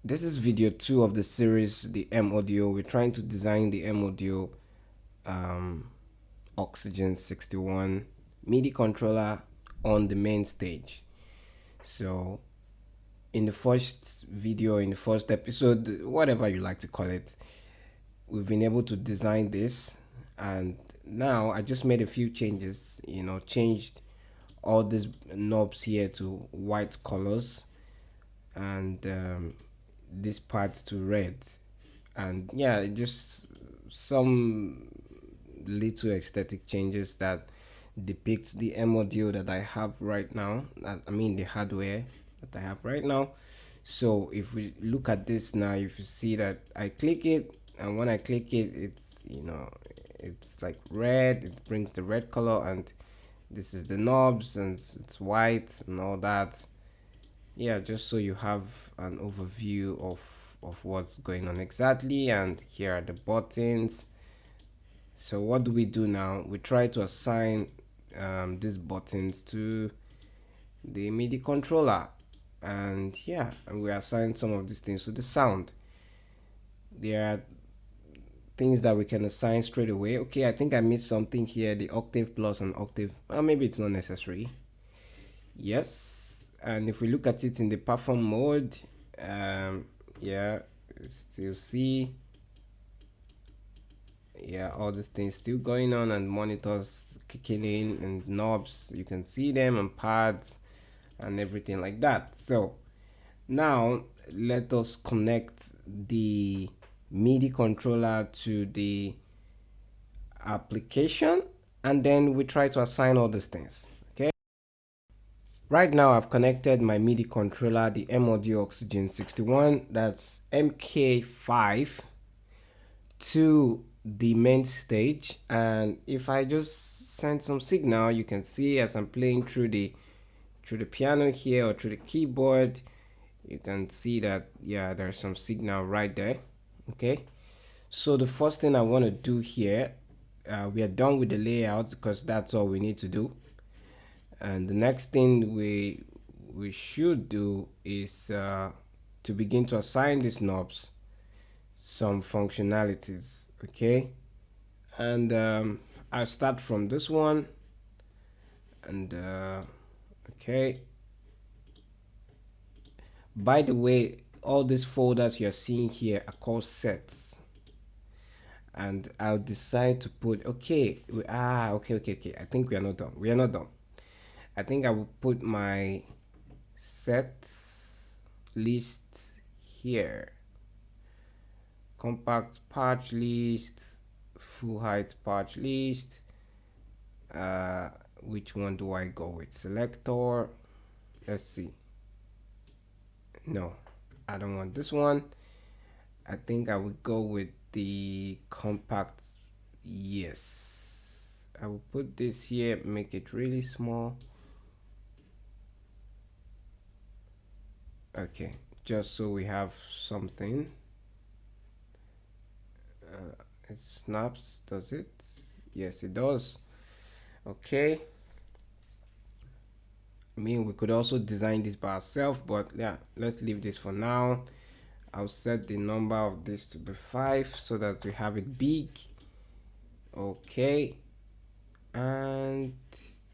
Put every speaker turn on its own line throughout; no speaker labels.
This is video 2 of the series, the M-AUDIO. We're trying to design the M-AUDIO Oxygen 61 MIDI controller on the main stage. So in the first video, in the first episode, whatever you like to call it, we've been able to design this, and now I just made a few changes, changed all these knobs here to white colors, and this part to red, and yeah, just some little aesthetic changes that depicts the M-AUDIO that I have right now. I mean the hardware that I have right now. So if we look at this now, if you see that I click it, and when I click it, it's like red. It brings the red color, and this is the knobs, and it's white and all that. Yeah, just so you have an overview of what's going on exactly. And here are the buttons. So what do we do now? We try to assign these buttons to the MIDI controller, and yeah, and we assign some of these things to the sound. There are things that we can assign straight away. Okay, I think I missed something here, the octave plus and octave. Maybe it's not necessary. Yes, and if we look at it in the perform mode, yeah, still see, yeah, all these things still going on, and monitors kicking in, and knobs, you can see them, and pads and everything like that. So now let us connect the MIDI controller to the application, and then we try to assign all these things. Okay, right now I've connected my MIDI controller, the M-AUDIO Oxygen 61, that's MK5, to the main stage. And if I just send some signal, you can see as I'm playing through the piano here, or through the keyboard, you can see that, yeah, there's some signal right there. Okay, so the first thing I want to do here, we are done with the layout because that's all we need to do. And the next thing we should do is to begin to assign these knobs some functionalities. Okay, and I'll start from this one, and okay, by the way, all these folders you're seeing here are called sets, and I'll decide to put, okay, okay, I think we are not done. I think I will put my sets list here: compact patch list, full height patch list. Which one do I go with? Selector. Let's see. No, I don't want this one. I think I would go with the compact. Yes, I will put this here, make it really small. Okay, just so we have something. It snaps, does it? Yes, it does. Okay, I mean, we could also design this by ourselves, but yeah, let's leave this for now. I'll set the number of this to be 5 so that we have it big. Okay, and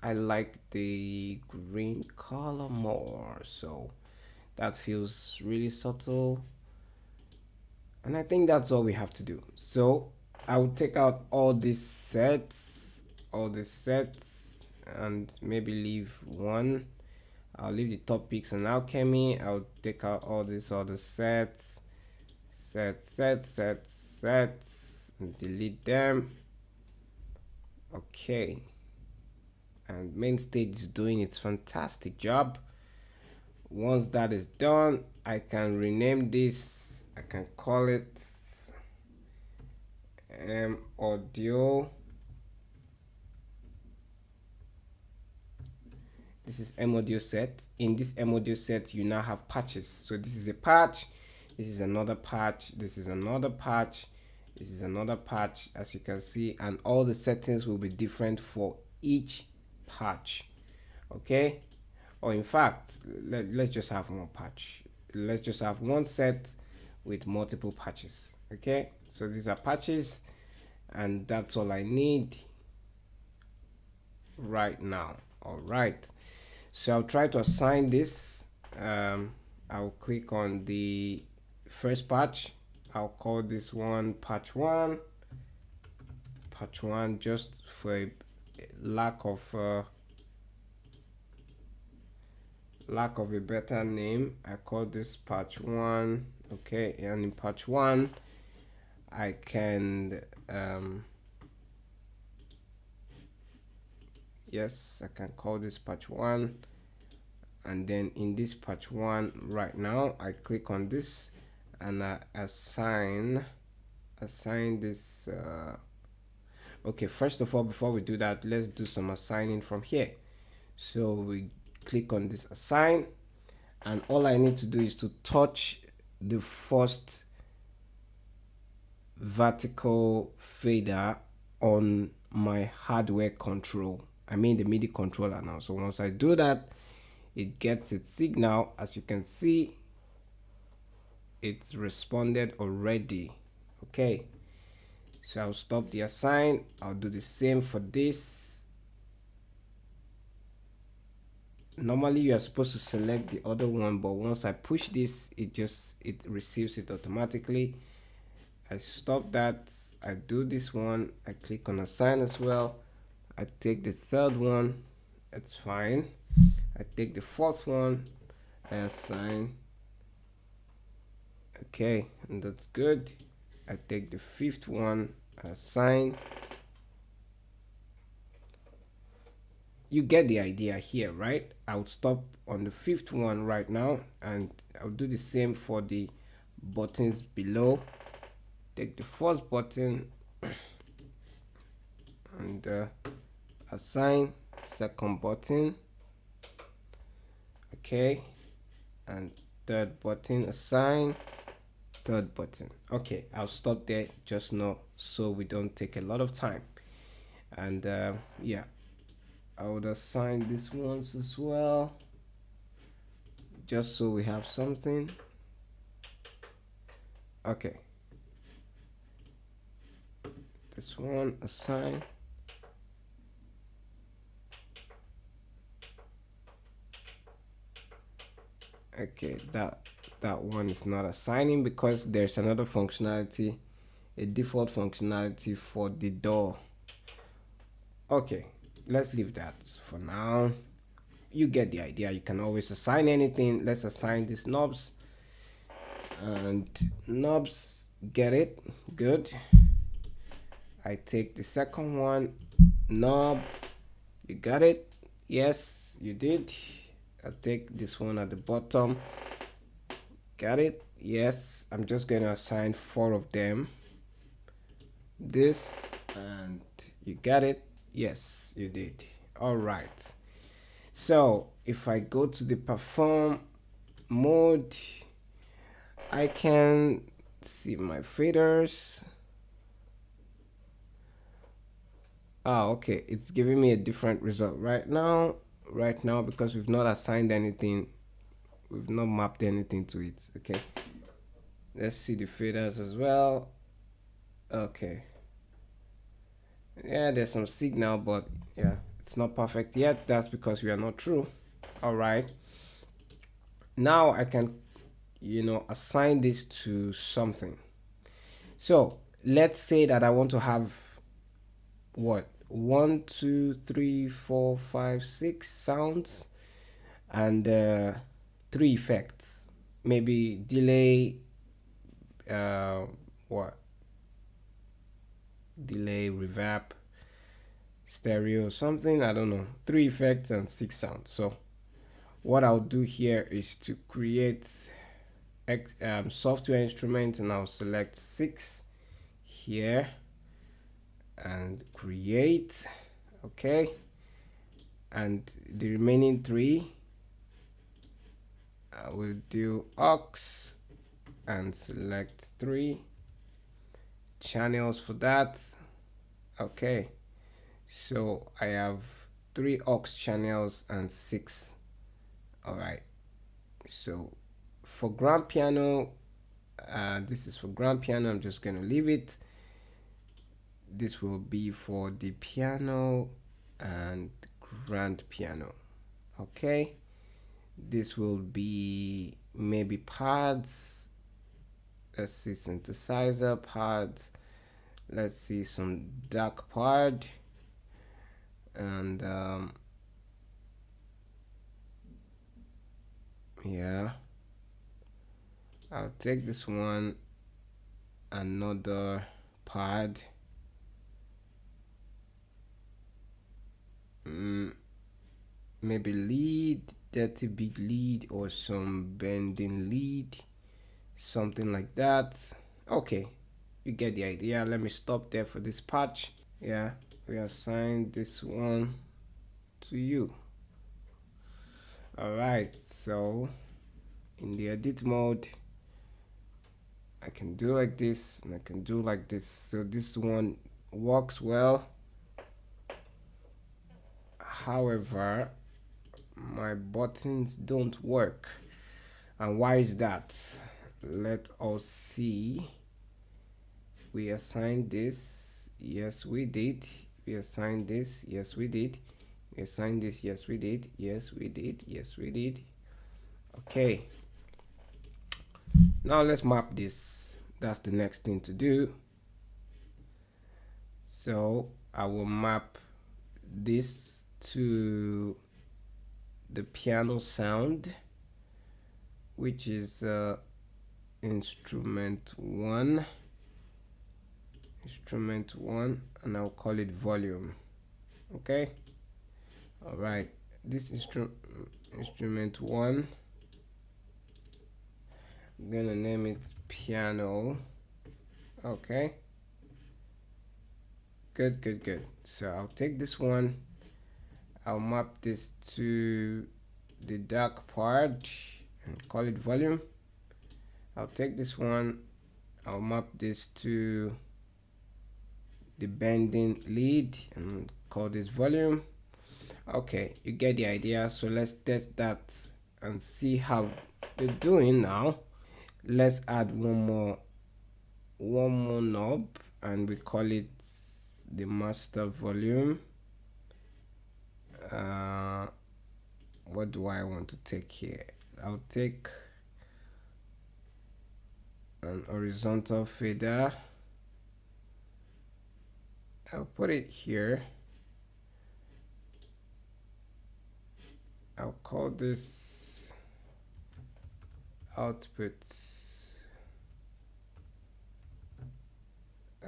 I like the green color more, so that feels really subtle, and I think that's all we have to do. So I will take out all these sets, and maybe leave one. I'll leave the topics and alchemy. I'll take out all these other sets, and delete them. Okay, and Mainstage is doing its fantastic job. Once that is done, I can rename this. I can call it M-AUDIO. This is M-AUDIO set. In this M-AUDIO set, you now have patches. So this is a patch, this is another patch, this is another patch, this is another patch, as you can see, and all the settings will be different for each patch. Okay, or in fact, let's just have one patch. let's just have one set with multiple patches. Okay, so these are patches, and that's all I need right now. All right, so I'll try to assign this. I'll click on the first patch. I'll call this one patch 1, just for a lack of a better name. I call this patch 1. Okay, and in patch 1 I can yes, I can call this patch 1, and then in this patch 1 right now I click on this and I assign this okay, first of all, before we do that, let's do some assigning from here. So we click on this assign, and all I need to do is to touch the first vertical fader on my hardware control, I mean the MIDI controller now. So once I do that, it gets its signal. As you can see, it's responded already. Okay, so I'll stop the assign. I'll do the same for this. Normally you are supposed to select the other one, but once I push this, it receives it automatically. I stop that. I do this one. I click on assign as well. I take the third one. It's fine. I take the fourth one. I assign. Okay, and that's good. I take the fifth one. I assign. You get the idea here, right? I'll stop on the fifth one right now, and I'll do the same for the buttons below. Take the first button and assign second button. Okay, and third button, assign third button. Okay, I'll stop there just now so we don't take a lot of time. And yeah, I would assign these ones as well, just so we have something. Okay, this one assign. Okay, that one is not assigning because there's another functionality, a default functionality for the door. Okay, let's leave that for now. You get the idea. You can always assign anything. Let's assign these knobs, and knobs, get it, good. I take the second one, knob, you got it, yes you did. I take this one at the bottom, got it, yes. I'm just going to assign 4 of them, this, and you got it, yes you did. All right, so if I go to the perform mode, I can see my faders. Okay, it's giving me a different result right now because we've not assigned anything, we've not mapped anything to it. Okay, let's see the faders as well. Okay, yeah, there's some signal, but yeah, it's not perfect yet. That's because we are not through. All right, now I can, assign this to something. So let's say that I want to have what, 1 2 3 4 5 6 sounds and 3 effects, maybe delay, delay, reverb, stereo, something, I don't know, 3 effects and 6 sounds. So what I'll do here is to create software instrument, and I'll select 6 here and create. Okay, and the remaining 3 I will do aux and select 3 channels for that. Okay, so I have 3 aux channels and 6. All right, so for grand piano, this is for grand piano. I'm just gonna leave it. This will be for the piano and grand piano. Okay, this will be maybe pads. Let's see, synthesizer pads. Let's see some dark pad, and yeah, I'll take this one, another pad, maybe lead, dirty big lead, or some bending lead, something like that. Okay, you get the idea. Let me stop there for this patch. Yeah, we assign this one to you. All right, so in the edit mode, I can do like this and I can do like this. So this one works well. However, my buttons don't work. And why is that? Let us see. We assigned this. Yes, we did. We assigned this. Yes, we did. We assigned this. Yes, we did. Yes, we did. Yes, we did. Okay. Now let's map this. That's the next thing to do. So I will map this to the piano sound, which is instrument 1, and I'll call it volume. Okay, all right, this instrument 1, I'm gonna name it piano. Okay, good. So I'll take this one, I'll map this to the dark part and call it volume. I'll take this one, I'll map this to the bending lead and call this volume. Okay, you get the idea. So let's test that and see how they're doing now. Let's add one more knob, and we call it the master volume. What do I want to take here? I'll take an horizontal fader. I'll put it here. I'll call this output.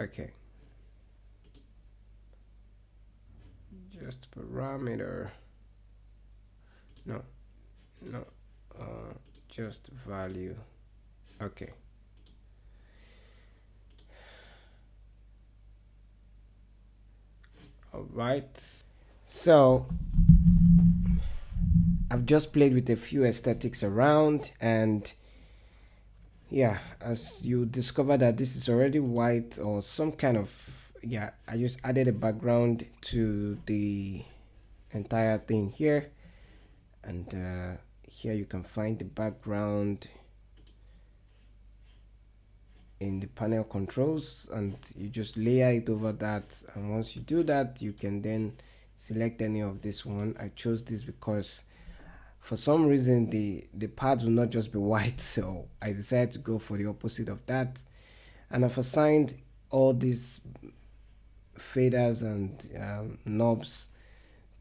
Okay, just parameter, no, just value. Okay, all right, so I've just played with a few aesthetics around, and yeah, as you discover that this is already white or some kind of, yeah, I just added a background to the entire thing here, and here you can find the background in the panel controls, and you just layer it over that. And once you do that, you can then select any of this one. I chose this because for some reason the pads will not just be white, so I decided to go for the opposite of that, and I've assigned all these faders and knobs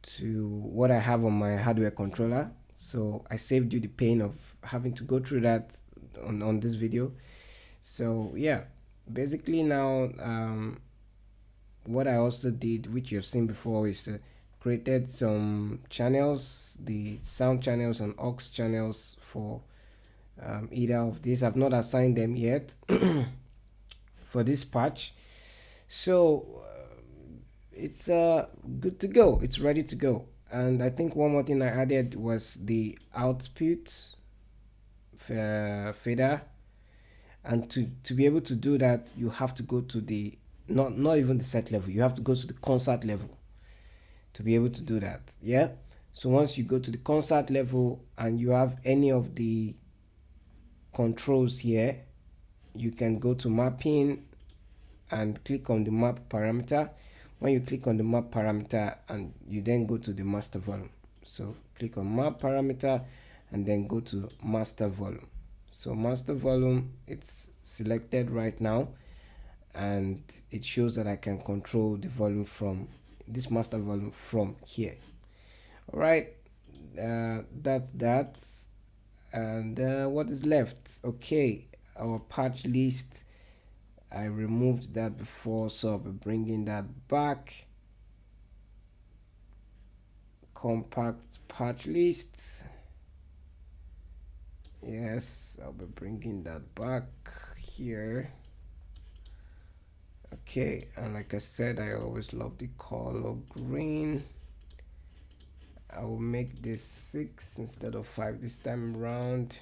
to what I have on my hardware controller. So I saved you the pain of having to go through that on this video. So yeah, basically now what I also did, which you've seen before, is created some channels, the sound channels and aux channels for either of these. I've not assigned them yet for this patch, so it's good to go. It's ready to go. And I think one more thing I added was the output fader, and to be able to do that, you have to go to the not even the set level, you have to go to the concert level to be able to do that. Yeah, so once you go to the concert level and you have any of the controls here, you can go to mapping and click on the map parameter. When you click on the map parameter, and you then go to the master volume, so click on map parameter and then go to master volume. So master volume, it's selected right now, and it shows that I can control the volume from this master volume from here. All right, that's that. And what is left? Okay, our patch list, I removed that before, so I'll be bringing that back. Compact patch list, yes, I'll be bringing that back here. Okay, and like I said, I always love the color green. I will make this 6 instead of 5 this time around,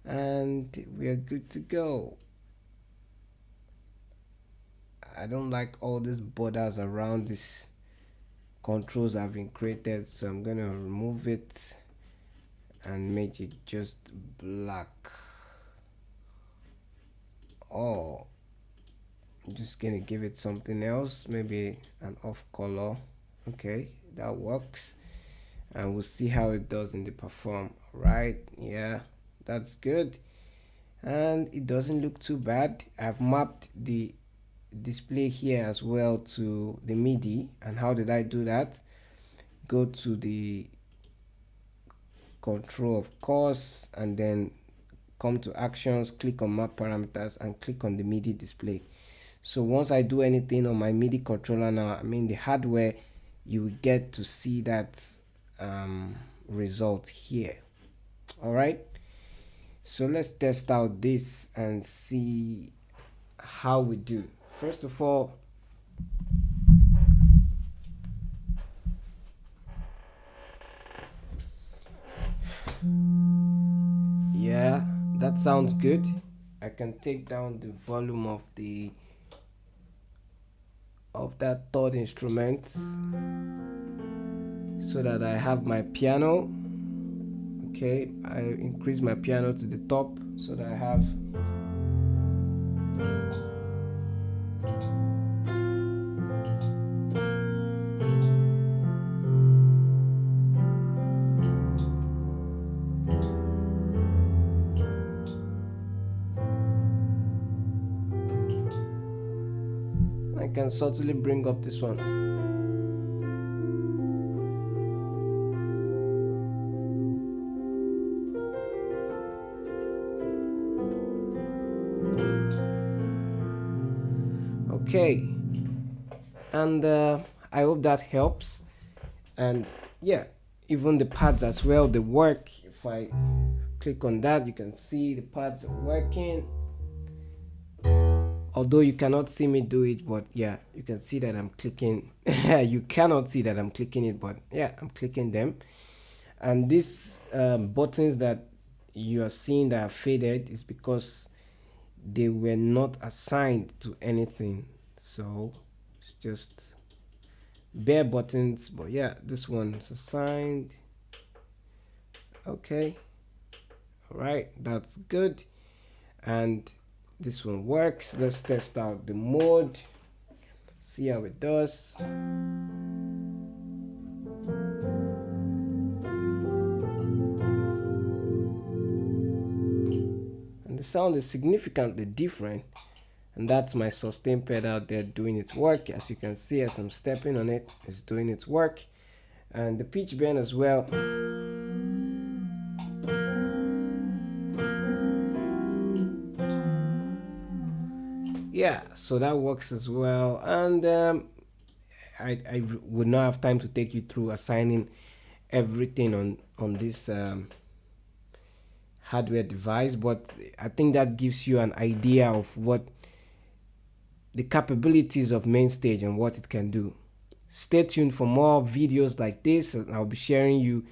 and we are good to go. I don't like all these borders around these controls have been created, so I'm gonna remove it and make it just black. Oh, I'm just gonna give it something else, maybe an off color. Okay, that works, and we'll see how it does in the perform. Right, yeah, that's good, and it doesn't look too bad. I've mapped the display here as well to the MIDI. And how did I do that? Go to the control, of course, and then come to actions, click on map parameters, and click on the MIDI display. So once I do anything on my MIDI controller now, I mean the hardware, you will get to see that result here. All right, so let's test out this and see how we do. First of all, yeah, that sounds good. I can take down the volume of that third instrument so that I have my piano. Okay, I increase my piano to the top so that I have I can subtly bring up this one. Okay, and I hope that helps. And yeah, even the pads as well, they work. If I click on that, you can see the pads are working. Although you cannot see me do it, but yeah, you can see that I'm clicking. You cannot see that I'm clicking it, but yeah, I'm clicking them. And these buttons that you are seeing that are faded is because they were not assigned to anything. So it's just bare buttons, but yeah, this one's assigned. Okay, all right, that's good. And this one works. Let's test out the mode, see how it does. And the sound is significantly different, and that's my sustain pedal there doing its work. As you can see, as I'm stepping on it, it's doing its work. And the pitch bend as well. Yeah, so that works as well. And I would not have time to take you through assigning everything on this hardware device, but I think that gives you an idea of what the capabilities of Mainstage and what it can do. Stay tuned for more videos like this, and I'll be sharing you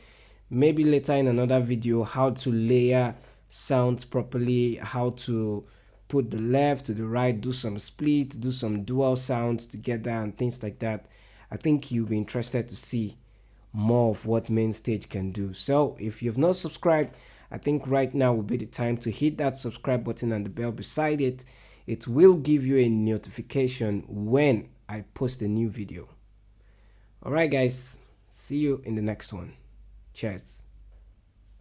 maybe later in another video how to layer sounds properly, how to put the left to the right, do some splits, do some dual sounds together and things like that. I think you'll be interested to see more of what Mainstage can do. So if you've not subscribed, I think right now will be the time to hit that subscribe button and the bell beside it. It will give you a notification when I post a new video. Alright guys, see you in the next one. Cheers.